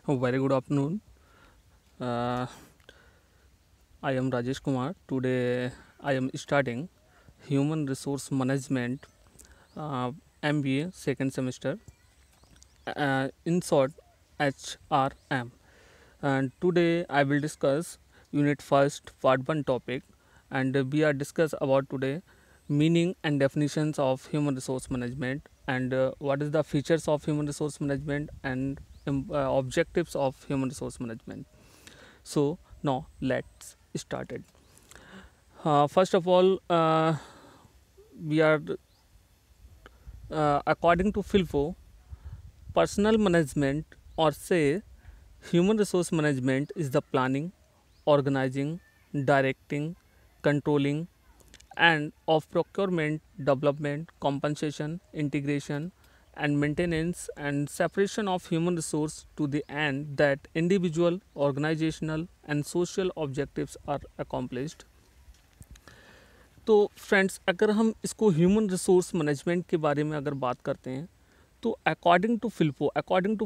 Very good afternoon. Uh, I am Rajesh Kumar. Today I am starting Human Resource Management MBA second semester, in short HRM. And today I will discuss Unit First Part 1 topic, and we are discuss about today meaning and definitions of human resource management, and what is the features of human resource management, and objectives of human resource management. So now let's start it. First of all, we are according to Filfo, personal management, or say human resource management, is the planning, organizing, directing, controlling, and of procurement, development, compensation, integration, and maintenance and separation of human resource to the end that individual, organizational, and social objectives are accomplished. तो friends, अगर हम इसको human resource management के बारे में अगर बात करते हैं, तो अकॉर्डिंग टू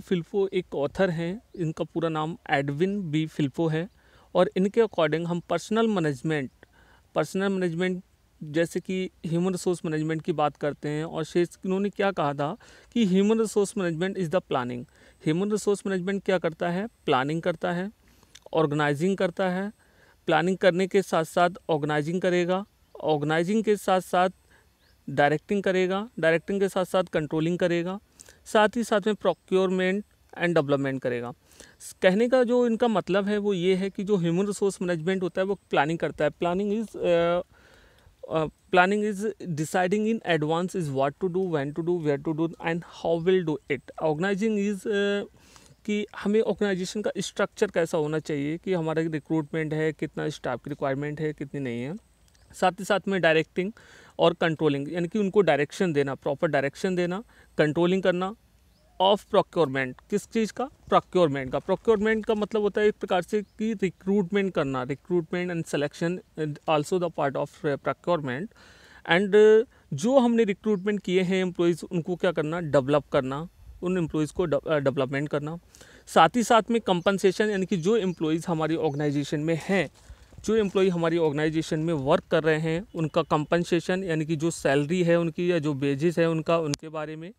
फिल्पो एक ऑथर हैं, इनका पूरा नाम एडविन बी फिल्पो है, और इनके अकॉर्डिंग हम पर्सनल मैनेजमेंट जैसे कि ह्यूमन रिसोर्स मैनेजमेंट की बात करते हैं, और शेष इन्होंने क्या कहा था कि human resource management is the planning. Human resource management क्या करता है? प्लानिंग करता है, ऑर्गेनाइजिंग करता है, प्लानिंग करने के साथ साथ ऑर्गेनाइजिंग करेगा, ऑर्गेनाइजिंग के साथ साथ डायरेक्टिंग करेगा, डायरेक्टिंग के साथ साथ कंट्रोलिंग करेगा, साथ ही साथ में प्रोक्योरमेंट एंड डेवलपमेंट करेगा। कहने का जो इनका मतलब है वो ये है कि जो ह्यूमन रिसोर्स मैनेजमेंट होता है वो प्लानिंग करता है। Planning is deciding in advance is what to do, when to do, where to do and how will do it. Organizing is कि हमें ऑर्गेनाइजेशन का स्ट्रक्चर कैसा होना चाहिए, कि हमारा रिक्रूटमेंट है, कितना स्टाफ की रिक्वायरमेंट है, कितनी नहीं है। साथ ही साथ में डायरेक्टिंग और कंट्रोलिंग, यानी कि उनको डायरेक्शन देना, प्रॉपर डायरेक्शन देना, कंट्रोलिंग करना ऑफ प्रोक्योरमेंट। किस चीज़ का? प्रोक्योरमेंट का। प्रोक्योरमेंट का मतलब होता है एक प्रकार से कि रिक्रूटमेंट करना, recruitment and selection also the part of procurement. And जो हमने रिक्रूटमेंट किए हैं एम्प्लॉयज़, उनको क्या करना? डेवलप करना, उन एम्प्लॉयज़ को डेवलपमेंट करना। साथ ही साथ में कंपनसेशन, यानी कि जो एम्प्लॉयज़ हमारी ऑर्गेनाइजेशन में हैं, जो एम्प्लॉय हमारी ऑर्गेनाइजेशन में वर्क कर रहे हैं, उनका कंपनसेशन, यानी कि जो सैलरी है उनकी या जो वेजेस है उनका, उनके बारे में।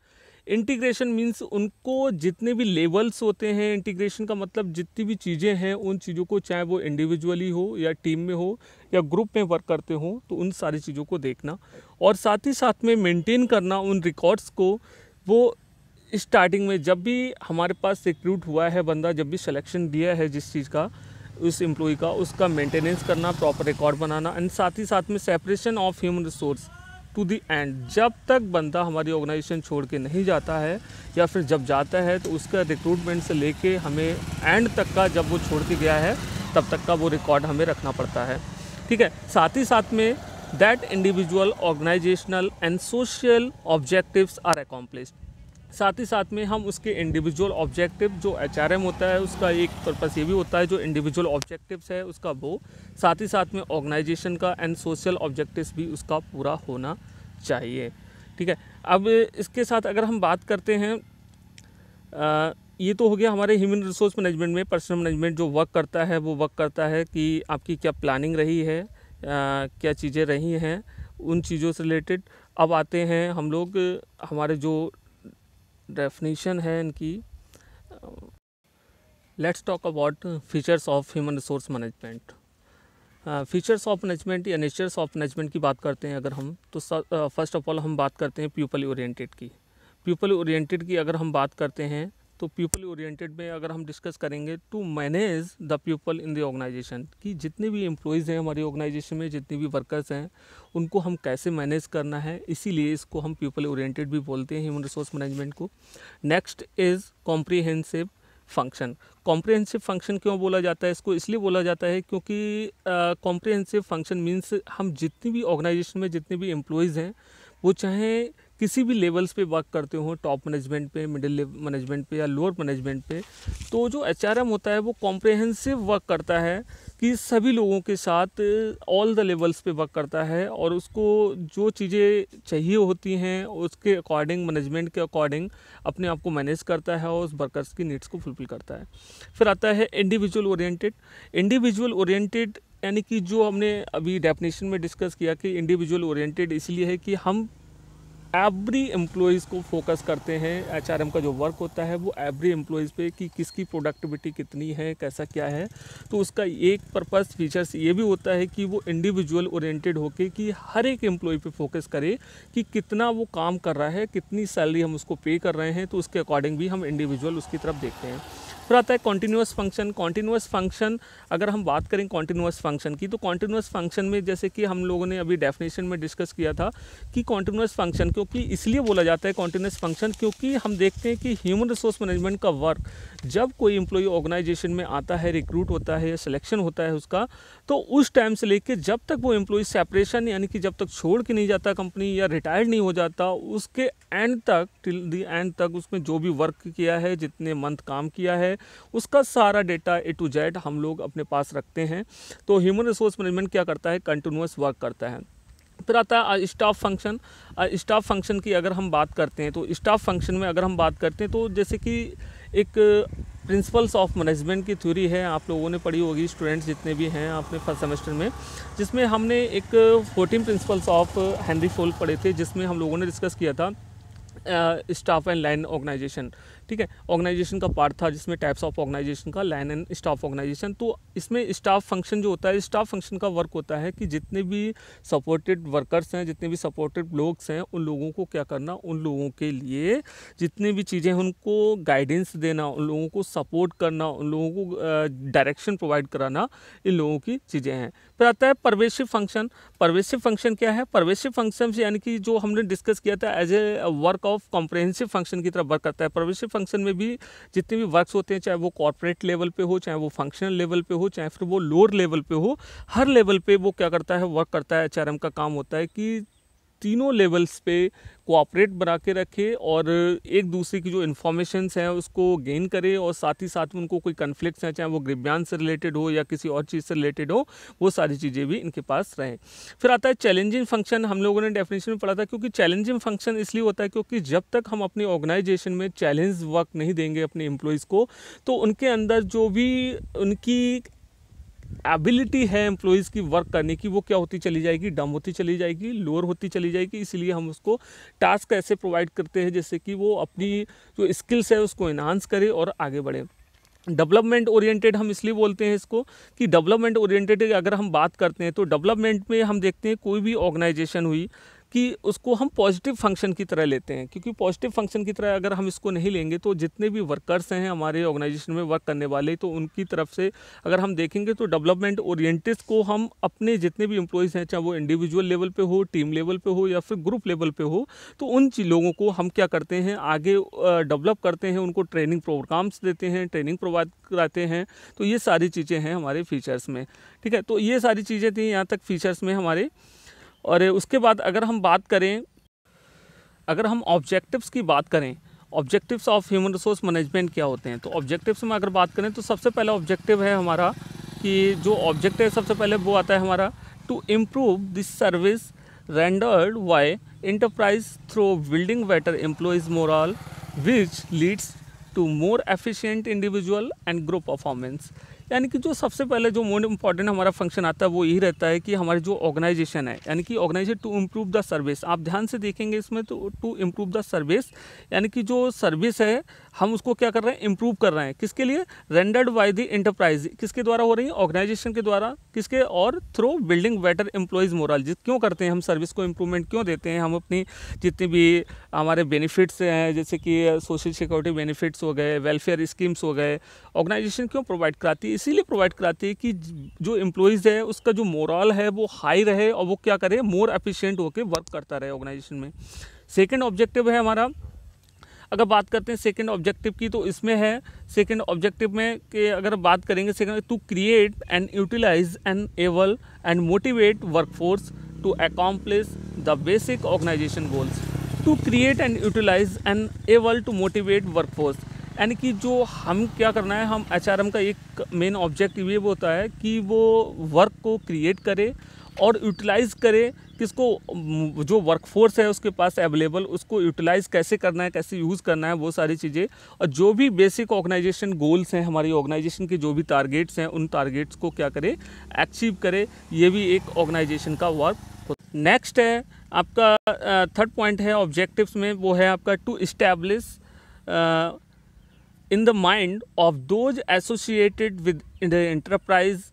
इंटीग्रेशन मीन्स उनको जितने भी लेवल्स होते हैं, इंटीग्रेशन का मतलब जितनी भी चीज़ें हैं उन चीज़ों को, चाहे वो इंडिविजुअली हो या टीम में हो या ग्रुप में वर्क करते हो, तो उन सारी चीज़ों को देखना, और साथ ही साथ में मेंटेन करना उन रिकॉर्ड्स को। वो स्टार्टिंग में जब भी हमारे पास रिक्रूट हुआ है बंदा, जब भी सिलेक्शन दिया है जिस चीज़ का, उस एम्प्लॉय का, उसका मेंटेनेंस करना, प्रॉपर रिकॉर्ड बनाना, एंड साथ ही साथ में separation of human resource to the end. जब तक बंदा हमारी ऑर्गेनाइजेशन छोड़ के नहीं जाता है, या फिर जब जाता है तो उसका रिक्रूटमेंट से लेके हमें एंड तक का, जब वो छोड़ के गया है तब तक का वो रिकॉर्ड हमें रखना पड़ता है। ठीक है। साथ ही साथ में that individual, organizational and social objectives are accomplished. साथ ही साथ में हम उसके इंडिविजुअल ऑब्जेक्टिव, जो HRM होता है उसका एक पर्पस ये भी होता है, जो इंडिविजुअल ऑब्जेक्टिव्स है उसका वो, साथ ही साथ में ऑर्गेनाइजेशन का एंड सोशल ऑब्जेक्टिव्स भी उसका पूरा होना चाहिए। ठीक है। अब इसके साथ अगर हम बात करते हैं, ये तो हो गया हमारे ह्यूमन रिसोर्स मैनेजमेंट में। पर्सनल मैनेजमेंट जो वर्क करता है वो वर्क करता है कि आपकी क्या प्लानिंग रही है, क्या चीज़ें रही हैं, उन चीज़ों से रिलेटेड। अब आते हैं हम लोग, हमारे जो डेफिनेशन है इनकी। Let's talk about features of human resource management. Features of management या नेचर्स ऑफ मैनेजमेंट की बात करते हैं अगर हम, तो फर्स्ट ऑफ ऑल हम बात करते हैं पीपल ओरिएंटेड की। पीपल ओरिएंटेड की अगर हम बात करते हैं, तो पीपल ओरिएंटेड में अगर हम डिस्कस करेंगे to manage the people in the organization, कि जितने भी एम्प्लॉयज़ हैं हमारी ऑर्गेनाइजेशन में, जितने भी वर्कर्स हैं, उनको हम कैसे मैनेज करना है, इसीलिए इसको हम पीपल ओरिएंटेड भी बोलते हैं, ह्यूमन रिसोर्स मैनेजमेंट को। Next is comprehensive function. Comprehensive function क्यों बोला जाता है इसको? इसलिए बोला जाता है क्योंकि कॉम्प्रिहेंसिव फंक्शन मीन्स हम जितनी भी ऑर्गेनाइजेशन में जितने भी एम्प्लॉयज़ हैं, वो चाहे किसी भी लेवल्स पे वर्क करते हो, टॉप मैनेजमेंट पे, मिडिल मैनेजमेंट पे या लोअर मैनेजमेंट पे, तो जो HRM होता है वो कॉम्प्रहेंसिव वर्क करता है कि सभी लोगों के साथ ऑल द लेवल्स पे वर्क करता है और उसको जो चीज़ें चाहिए होती हैं उसके अकॉर्डिंग, मैनेजमेंट के अकॉर्डिंग अपने आप को मैनेज करता है और उस वर्कर्स की नीड्स को फुलफिल करता है। फिर आता है इंडिविजुअल ओरिएंटेड। इंडिविजुअल ओरिएंटेड यानी कि जो हमने अभी डेफिनेशन में डिस्कस किया कि इंडिविजुअल ओरिएंटेड इसलिए है कि हम एवरी एम्प्लॉयज़ को फोकस करते हैं। HRM का जो वर्क होता है वो एवरी एम्प्लॉयज़ पे कि किसकी प्रोडक्टिविटी कितनी है, कैसा क्या है। तो उसका एक पर्पस फीचर्स ये भी होता है कि वो इंडिविजुअल ओरिएंटेड होके कि हर एक एम्प्लॉय पे फोकस करे कि कितना वो काम कर रहा है, कितनी सैलरी हम उसको पे कर रहे हैं, तो उसके अकॉर्डिंग भी हम इंडिविजुअल उसकी तरफ देखते हैं। फिर आता है कॉन्टिन्यूस फंक्शन। कॉन्टिन्यूस फंक्शन अगर हम बात करें कॉन्टिन्यूस फंक्शन की, तो कॉन्टिन्यूस फंक्शन में जैसे कि हम लोगों ने अभी डेफिनेशन में डिस्कस किया था कि कॉन्टिन्यूस फंक्शन क्योंकि इसलिए बोला जाता है कॉन्टिन्यूस फंक्शन क्योंकि हम देखते हैं कि ह्यूमन रिसोर्स मैनेजमेंट का वर्क जब कोई एम्प्लॉय ऑर्गेनाइजेशन में आता है, रिक्रूट होता है, सिलेक्शन होता है उसका, तो उस टाइम से लेकर जब तक वो एम्प्लॉय सेपरेशन यानी कि जब तक छोड़ के नहीं जाता कंपनी या रिटायर्ड नहीं हो जाता, उसके एंड तक, टिल द एंड तक उसमें जो भी वर्क किया है, जितने मंथ काम किया है, उसका सारा डेटा A to Z हम लोग अपने पास रखते हैं। तो ह्यूमन रिसोर्स मैनेजमेंट क्या करता है, कंटिन्यूअस वर्क करता है। फिर आता है स्टाफ फंक्शन। स्टाफ फंक्शन की अगर हम बात करते हैं तो स्टाफ फंक्शन में अगर हम बात करते हैं तो जैसे कि एक प्रिंसिपल्स ऑफ मैनेजमेंट की थ्योरी है, आप लोगों ने पढ़ी होगी, स्टूडेंट्स जितने भी हैं आपने फर्स्ट सेमेस्टर में, जिसमें हमने एक 14 प्रिंसिपल्स ऑफ हेनरी फोल्ड पढ़े थे, जिसमें हम लोगों ने डिस्कस किया था स्टाफ एंड लाइन ऑर्गेनाइजेशन। ठीक है, ऑर्गेनाइजेशन का पार्ट था जिसमें टाइप्स ऑफ ऑर्गेनाइजेशन का लाइन एंड स्टाफ ऑर्गेनाइजेशन। तो इसमें स्टाफ फंक्शन जो होता है, स्टाफ फंक्शन का वर्क होता है कि जितने भी सपोर्टेड वर्कर्स हैं, जितने भी सपोर्टेड लोग हैं, उन लोगों को क्या करना, उन लोगों के लिए जितनी भी चीज़ें हैं उनको गाइडेंस देना, उन लोगों को सपोर्ट करना, उन लोगों को डायरेक्शन प्रोवाइड कराना, इन लोगों की चीज़ें हैं। फिर आता है परवेसिव फंक्शन। परवेसिव फंक्शन क्या है, परवेसिव फंक्शन यानी कि जो हमने डिस्कस किया था as a work of comprehensive function की तरफ वर्क करता है। परवेसिव फंक्शन में भी जितने भी वर्क्स होते हैं, चाहे वो कॉर्पोरेट लेवल पे हो, चाहे वो फंक्शनल लेवल पे हो, चाहे फिर वो लोअर लेवल पे हो, हर लेवल पे वो क्या करता है, वर्क करता है। HRM का काम होता है कि तीनों लेवल्स पे कोऑपरेट बना के रखे और एक दूसरे की जो इन्फॉर्मेशंस हैं उसको गेन करे और साथ ही साथ में उनको कोई कन्फ्लिक्ट्स हैं, चाहे वो ग्रीवांस से रिलेटेड हो या किसी और चीज़ से रिलेटेड हो, वो सारी चीज़ें भी इनके पास रहें। फिर आता है चैलेंजिंग फंक्शन। हम लोगों ने डेफिनेशन में पढ़ा था क्योंकि चैलेंजिंग फंक्शन इसलिए होता है क्योंकि जब तक हम अपनी ऑर्गेनाइजेशन में चैलेंज वर्क नहीं देंगे अपने एम्प्लॉयज़ को, तो उनके अंदर जो भी उनकी एबिलिटी है एम्प्लॉयज़ की वर्क करने की, वो क्या होती चली जाएगी, डम होती चली जाएगी, लोअर होती चली जाएगी। इसीलिए हम उसको टास्क ऐसे प्रोवाइड करते हैं जैसे कि वो अपनी जो स्किल्स है उसको इन्हांस करे और आगे बढ़े। डेवलपमेंट ओरिएंटेड हम इसलिए बोलते हैं इसको कि डेवलपमेंट ओरिएंटेड अगर हम बात करते हैं तो डेवलपमेंट में हम देखते हैं कोई भी ऑर्गेनाइजेशन हुई कि उसको हम पॉजिटिव फंक्शन की तरह लेते हैं, क्योंकि पॉजिटिव फंक्शन की तरह अगर हम इसको नहीं लेंगे तो जितने भी वर्कर्स हैं हमारे ऑर्गेनाइजेशन में वर्क करने वाले, तो उनकी तरफ से अगर हम देखेंगे तो डेवलपमेंट ओरिएंटेड को हम अपने जितने भी एम्प्लॉयज़ हैं, चाहे वो इंडिविजुअल लेवल पे हो, टीम लेवल पे हो या फिर ग्रुप लेवल पे हो, तो उन लोगों को हम क्या करते हैं, आगे डेवलप करते हैं, उनको ट्रेनिंग प्रोग्राम्स देते हैं, ट्रेनिंग प्रोवाइड कराते हैं। तो ये सारी चीज़ें हैं हमारे फीचर्स में। ठीक है, तो ये सारी चीज़ें थी यहाँ तक फीचर्स में हमारे। और उसके बाद अगर हम बात करें, अगर हम ऑब्जेक्टिव्स की बात करें, objectives of human resource management क्या होते हैं, तो ऑब्जेक्टिव्स में अगर बात करें तो सबसे पहला ऑब्जेक्टिव है हमारा कि जो ऑब्जेक्टिव है सबसे पहले वो आता है हमारा to improve this service rendered by enterprise through building better employees morale which leads to more efficient individual and group performance. यानी कि जो सबसे पहले जो मोस्ट इंपॉर्टेंट हमारा फंक्शन आता है वो यही रहता है कि हमारी जो ऑर्गेनाइजेशन है, यानी कि organization to improve the service. आप ध्यान से देखेंगे इसमें तो टू इम्प्रूव द सर्विस, यानी कि जो सर्विस है हम उसको क्या कर रहे हैं, इम्प्रूव कर रहे हैं। किसके लिए, रेंडर्ड बाय द एंटरप्राइज, किसके द्वारा हो रही है, ऑर्गेनाइजेशन के द्वारा, किसके, और through building better employees moral. क्यों करते हैं हम सर्विस को इम्प्रूवमेंट क्यों देते हैं, हम अपनी जितने भी हमारे बेनिफिट्स हैं जैसे कि सोशल सिक्योरिटी बेनिफिट्स हो गए, वेलफेयर स्कीम्स हो गए, ऑर्गेनाइजेशन क्यों प्रोवाइड कराती है, इसीलिए प्रोवाइड कराती है कि जो एम्प्लॉयज़ है उसका जो मोरल है वो हाई रहे और वो क्या करे, मोर एफिशिएंट होकर वर्क करता रहे ऑर्गेनाइजेशन में। सेकंड ऑब्जेक्टिव है हमारा, अगर बात करते हैं सेकंड ऑब्जेक्टिव की, तो इसमें है सेकंड ऑब्जेक्टिव में कि अगर बात करेंगे second, to create and utilize an able and motivate workforce to accomplish the basic organization goals. To create and utilize and able to motivate workforce. यानी कि जो हम क्या करना है, हम HRM का एक मेन ऑब्जेक्टिव ये वो होता है कि वो वर्क को क्रिएट करे और यूटिलाइज़ करे, किसको जो वर्कफोर्स है उसके पास अवेलेबल, उसको यूटिलाइज़ कैसे करना है, कैसे यूज़ करना है, वो सारी चीज़ें। और जो भी बेसिक ऑर्गेनाइजेशन गोल्स हैं, हमारी ऑर्गेनाइजेशन के जो भी टारगेट्स हैं, उन टारगेट्स को क्या करे, अचीव करे। ये भी एक ऑर्गेनाइजेशन का वर्क। नेक्स्ट है आपका थर्ड पॉइंट है ऑब्जेक्टिव्स में, वो है आपका to establish in the mind of those associated with the enterprise,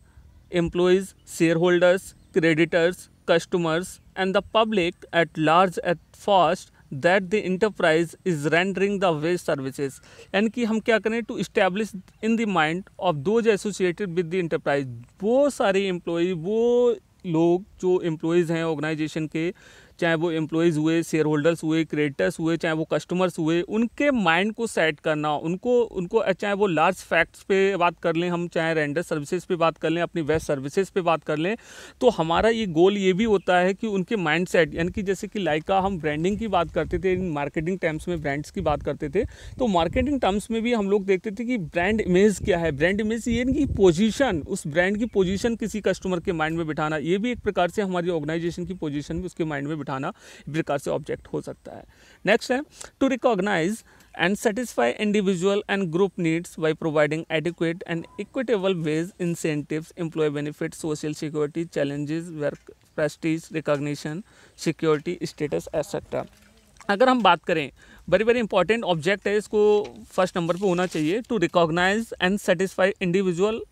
employees, shareholders, creditors, customers and the public at large at first that the enterprise is rendering the best services। यानी कि हम क्या करें, to establish in the mind of those associated with the enterprise. वो सारे employ, वो लोग जो एम्प्लॉयज़ हैं ऑर्गेनाइजेशन के, चाहे वो एम्प्लॉयज़ हुए, शेयर होल्डर्स हुए, क्रेडिटर्स हुए, चाहे वो कस्टमर्स हुए, उनके माइंड को सेट करना, उनको चाहे वो लार्ज फैक्ट्स पे बात कर लें हम, चाहे रेंडर सर्विसेज पे बात कर लें, अपनी वेस्ट सर्विसेज पे बात कर लें, तो हमारा ये गोल ये भी होता है कि उनके माइंड सेट, यानी कि जैसे कि लाइका हम ब्रांडिंग की बात करते थे, मार्केटिंग टर्म्स में ब्रांड्स की बात करते थे, तो मार्केटिंग टर्म्स में भी हम लोग देखते थे कि ब्रांड इमेज क्या है। ब्रांड इमेज ये कि पोजीशन, उस ब्रांड की पोजीशन किसी कस्टमर के माइंड में बिठाना, ये भी एक प्रकार से हमारी ऑर्गेनाइजेशन की पोजीशन भी उसके माइंड में बिठाना प्रकार से ऑब्जेक्ट हो सकता है। नेक्स्ट है to recognize and satisfy individual and group needs by providing adequate and equitable wage, incentives, employee benefits, social security, challenges, work prestige, recognition, security, status, etc. अगर हम बात करें, वेरी वेरी इंपॉर्टेंट ऑब्जेक्ट है, इसको first number पे होना चाहिए, to recognize and satisfy individual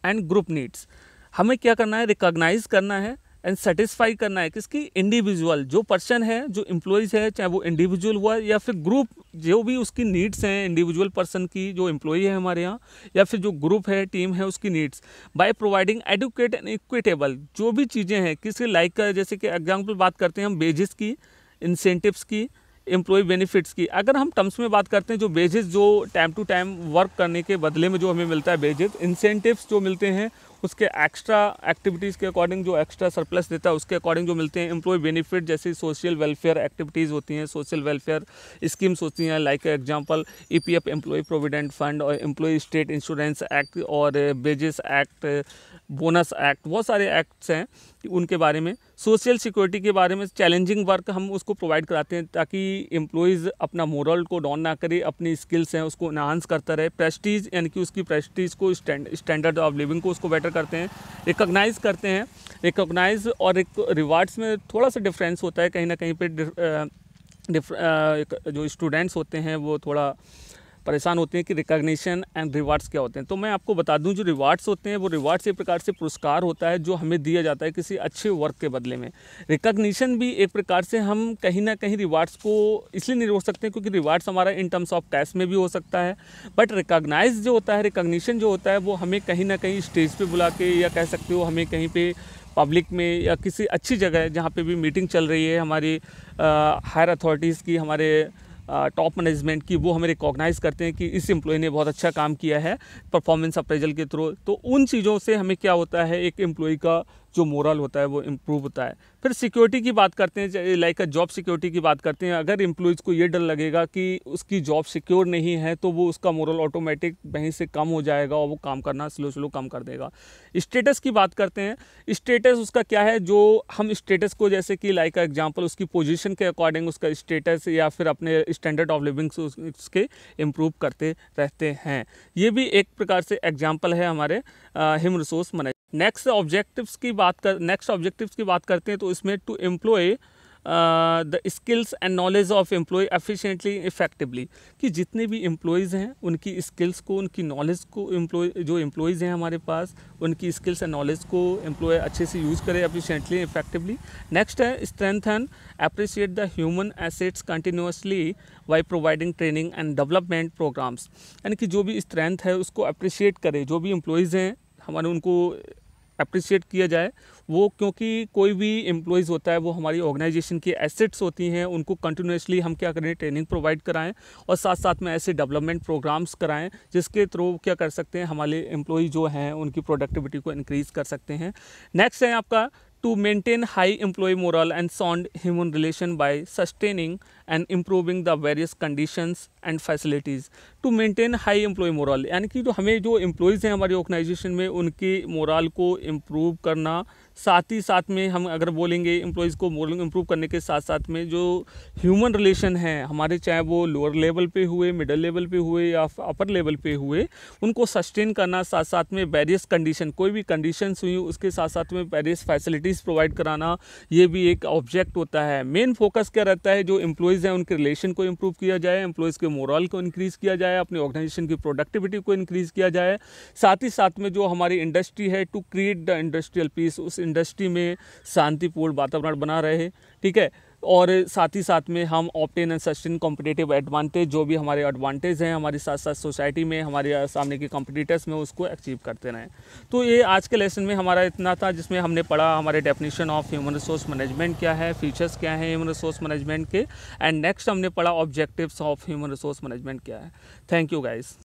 and group needs. हमें क्या करना है, रिकॉग्नाइज करना है एंड सेटिस्फाई करना है किसकी, इंडिविजुअल, जो पर्सन है, जो एम्प्लॉयज़ है, चाहे वो इंडिविजुअल हुआ या फिर ग्रुप, जो भी उसकी नीड्स हैं, इंडिविजुअल पर्सन की जो एम्प्लॉई है हमारे यहाँ, या फिर जो ग्रुप है, टीम है, उसकी needs, by providing adequate and equitable. जो भी चीज़ें हैं किसी लाइक, जैसे कि एग्जाम्पल बात करते हैं हम बेजिस की, इंसेंटिव्स की, एम्प्लॉय बेनिफिट्स की। अगर हम टर्म्स में बात करते हैं, जो बेजेस जो टाइम टू टाइम वर्क करने के बदले में जो हमें मिलता है बेजेस, इंसेंटिव्स जो मिलते हैं उसके एक्स्ट्रा एक्टिविटीज़ के अकॉर्डिंग, जो एक्स्ट्रा सरप्लस देता है उसके अकॉर्डिंग जो मिलते हैं। एम्प्लॉय बेनिफिट जैसे सोशल वेलफेयर एक्टिविटीज़ होती हैं, सोशल वेलफेयर स्कीम्स होती हैं, like example EPF employee provident fund और एम्प्लॉय स्टेट इंश्योरेंस एक्ट और बेजेस एक्ट, बोनस एक्ट, बहुत सारे एक्ट्स हैं उनके बारे में। सोशल सिक्योरिटी के बारे में, चैलेंजिंग वर्क हम उसको प्रोवाइड कराते हैं ताकि एम्प्लॉयज़ अपना मोरल को डाउन ना करे, अपनी स्किल्स हैं उसको इन्हांस करता रहे। प्रेस्टीज यानी कि उसकी प्रेस्टीज को, स्टैंडर्ड ऑफ लिविंग को उसको बेटर करते हैं। रिकॉग्नाइज करते हैं, रिकॉग्नाइज और रिवार्ड्स में थोड़ा सा डिफरेंस होता है, कहीं ना कहीं पे जो स्टूडेंट्स होते हैं वो थोड़ा परेशान होते हैं कि रिकॉग्निशन एंड रिवार्ड्स क्या होते हैं। तो मैं आपको बता दूं, जो रिवार्ड्स होते हैं वो रिवार्ड्स एक प्रकार से पुरस्कार होता है जो हमें दिया जाता है किसी अच्छे वर्क के बदले में। रिकॉग्निशन भी एक प्रकार से हम कहीं ना कहीं रिवार्ड्स को इसलिए नहीं रोक सकते क्योंकि रिवार्ड्स हमारा इन टर्म्स ऑफ कैश में भी हो सकता है, बट रिकॉग्नाइज जो होता है, रिकॉग्निशन जो होता है वो हमें कहीं ना कहीं स्टेज पर बुला के, या कह सकते हो हमें कहीं पर पब्लिक में या किसी अच्छी जगह जहाँ पे भी मीटिंग चल रही है हमारी हायर अथॉरिटीज़ की, हमारे टॉप मैनेजमेंट की, वो हमें रिकॉग्नाइज़ करते हैं कि इस एम्प्लॉय ने बहुत अच्छा काम किया है परफॉर्मेंस अप्रेजल के थ्रू। तो उन चीज़ों से हमें क्या होता है, एक एम्प्लॉय का जो मोरल होता है वो इम्प्रूव होता है। फिर सिक्योरिटी की बात करते हैं, लाइक जॉब सिक्योरिटी की बात करते हैं। अगर एम्प्लॉयज़ को ये डर लगेगा कि उसकी जॉब सिक्योर नहीं है तो वो उसका मोरल ऑटोमेटिक वहीं से कम हो जाएगा और वो काम करना स्लो कम कर देगा। स्टेटस की बात करते हैं, स्टेटस उसका क्या है, जो हम स्टेटस को जैसे कि लाइक एग्जांपल उसकी पोजीशन के अकॉर्डिंग उसका स्टेटस या फिर अपने स्टैंडर्ड ऑफ लिविंग उसके इम्प्रूव करते रहते हैं। ये भी एक प्रकार से एग्जाम्पल है हमारे human resource management. Next objectives की बात करते हैं तो इसमें to employ the skills and knowledge of employee efficiently effectively, कि जितने भी एम्प्लॉयज़ हैं उनकी स्किल्स को, उनकी नॉलेज को, जो एम्प्लॉयज़ हैं हमारे पास उनकी स्किल्स एंड नॉलेज को एम्प्लॉय अच्छे से यूज़ करे एफिशिएंटली इफेक्टिवली। नेक्स्ट है strengthen appreciate the human assets continuously by providing training and development programmes, यानी कि जो भी स्ट्रेंथ है उसको अप्रिशिएट करे, जो भी एम्प्लॉयज़ हैं हमारे उनको अप्रिशिएट किया जाए वो, क्योंकि कोई भी एम्प्लॉयज़ होता है वो हमारी ऑर्गेनाइजेशन की एसेट्स होती हैं, उनको कंटिन्यूसली हम क्या करें, ट्रेनिंग प्रोवाइड कराएं और साथ साथ में ऐसे डेवलपमेंट प्रोग्राम्स कराएं जिसके थ्रू क्या कर सकते हैं, हमारे एम्प्लॉय जो हैं उनकी प्रोडक्टिविटी को इंक्रीज़ कर सकते हैं। नेक्स्ट है आपका to maintain high employee morale and sound human relation by sustaining and improving the various conditions and facilities to maintain high employee morale, यानी कि जो हमें जो एम्प्लॉयज़ हैं हमारी ऑर्गेनाइजेशन में उनके मोरल को इम्प्रूव करना, साथ ही साथ में हम अगर बोलेंगे एम्प्लॉयज़ को मोरल इम्प्रूव करने के साथ साथ में जो ह्यूमन रिलेशन हैं हमारे, चाहे वो लोअर लेवल पे हुए, मिडिल लेवल पे हुए या अपर लेवल पे हुए, उनको सस्टेन करना, साथ साथ में वेरियस कंडीशन, कोई भी कंडीशंस हुई उसके साथ साथ में वेरियस फैसिलिटीज़ प्रोवाइड कराना, ये भी एक ऑब्जेक्ट होता है। मेन फोकस क्या रहता है, जो एम्प्लॉयज़ हैं उनके रिलेशन को इम्प्रूव किया जाए, एम्प्लॉयज़ के मोरल को इंक्रीज़ किया जाए, अपनी ऑर्गेनाइजेशन की प्रोडक्टिविटी को इंक्रीज़ किया जाए, साथ ही साथ में जो हमारी इंडस्ट्री है to create the industrial peace, उस इंडस्ट्री में शांतिपूर्ण वातावरण बना रहे, ठीक है। और साथ ही साथ में हम obtain and sustain competitive advantage, जो भी हमारे एडवांटेज हैं हमारे साथ साथ सोसाइटी में हमारे सामने के कॉम्पिटिटर्स में, उसको अचीव करते रहें। तो ये आज के लेसन में हमारा इतना था, जिसमें हमने पढ़ा हमारे definition of human resource management क्या है, फीचर्स क्या हैं ह्यूमन रिसोर्स मैनेजमेंट के, एंड नेक्स्ट हमने पढ़ा objectives of human resource management क्या है। Thank you guys.